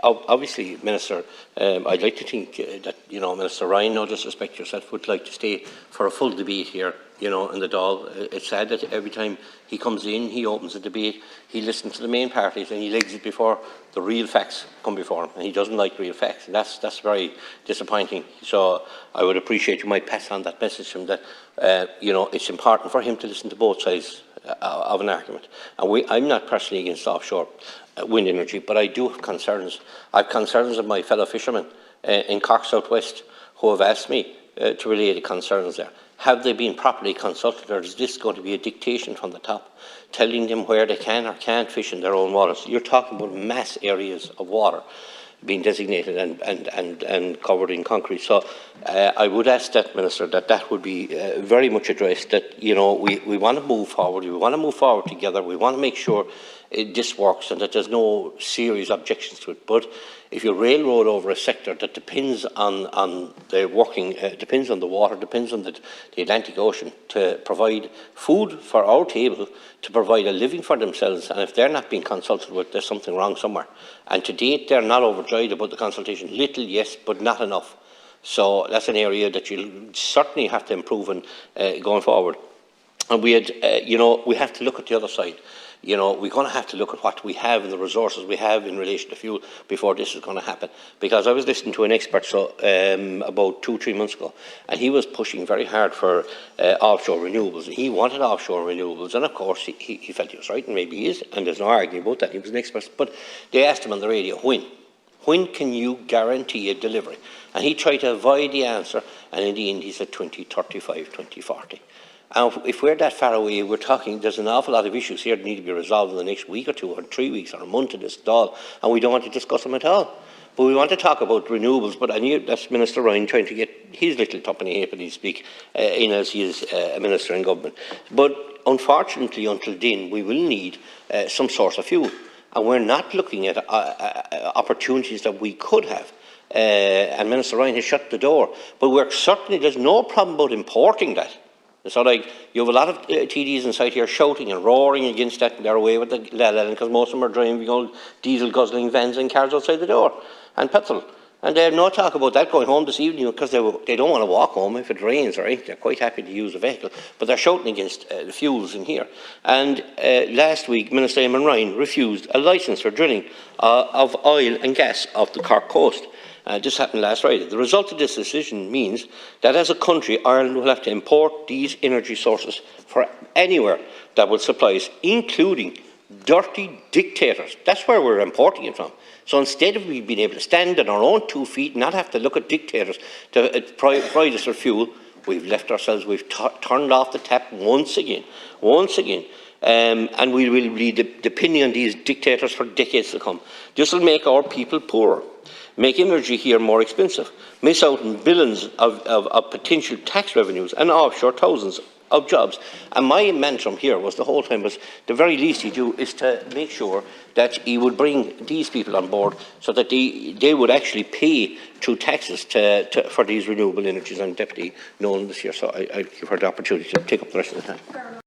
obviously, Minister, I'd like to think that, Minister Ryan, no disrespect yourself, would like to stay for a full debate here, in the Dáil. It's sad that every time he comes in, he opens a debate, he listens to the main parties and he legs it before the real facts come before him, and he doesn't like real facts, and that's very disappointing. So I would appreciate you might pass on that message to him that, it's important for him to listen to both sides of an argument. And I'm not personally against offshore wind energy, but I do have concerns. I have concerns of my fellow fishermen in Cork South West who have asked me to relay the concerns there. Have they been properly consulted, or is this going to be a dictation from the top, telling them where they can or can't fish in their own waters? You're talking about mass areas of water being designated and covered in concrete. So I would ask that, Minister, that would be very much addressed, that, we want to move forward, we want to move forward together, we want to make sure this works and that there's no serious objections to it. But if you railroad over a sector that depends on the working, depends on the water, depends on the Atlantic Ocean to provide food for our table, to provide a living for themselves, and if they're not being consulted with, there's something wrong somewhere. And to date, they're not overjoyed about the consultation. Little, yes, but not enough. So that's an area that you'll certainly have to improve in going forward. And we had, we have to look at the other side. We're going to have to look at what we have and the resources we have in relation to fuel before this is going to happen. Because I was listening to an expert about 2-3 months ago, and he was pushing very hard for offshore renewables. He wanted offshore renewables, and of course he felt he was right, and maybe he is, and there's no arguing about that. He was an expert. But they asked him on the radio, when can you guarantee a delivery? And he tried to avoid the answer, and in the end he said 2035, 2040. And if we're that far away, we're talking, there's an awful lot of issues here that need to be resolved in the next week or 2 or 3 weeks or a month in this Dáil, and we don't want to discuss them at all. But we want to talk about renewables, but I knew that's Minister Ryan trying to get his little tuppenny halfpenny speak in as he is a minister in government. But unfortunately, until then, we will need some source of fuel, and we're not looking at opportunities that we could have. And Minister Ryan has shut the door. But there's no problem about importing that. So, you have a lot of TDs inside here shouting and roaring against that, and they're away with the lead, because most of them are driving old diesel guzzling vans and cars outside the door, and petrol. And they have no talk about that going home this evening, because they don't want to walk home if it rains, right? They're quite happy to use a vehicle, but they're shouting against the fuels in here. And last week, Minister Eamon Ryan refused a licence for drilling of oil and gas off the Cork coast. This happened last Friday. The result of this decision means that as a country, Ireland will have to import these energy sources for anywhere that will supply us, including dirty dictators. That's where we're importing it from. So instead of being able to stand on our own 2 feet and not have to look at dictators to provide us for fuel, we've left ourselves, we've turned off the tap once again. And we will be depending on these dictators for decades to come. This will make our people poorer, make energy here more expensive, miss out on billions of potential tax revenues, and offshore thousands of jobs. And my mantra here was the whole time was the very least he do is to make sure that he would bring these people on board so that they would actually pay through taxes for these renewable energies. And Deputy Nolan this year, so I give her the opportunity to take up the rest of the time.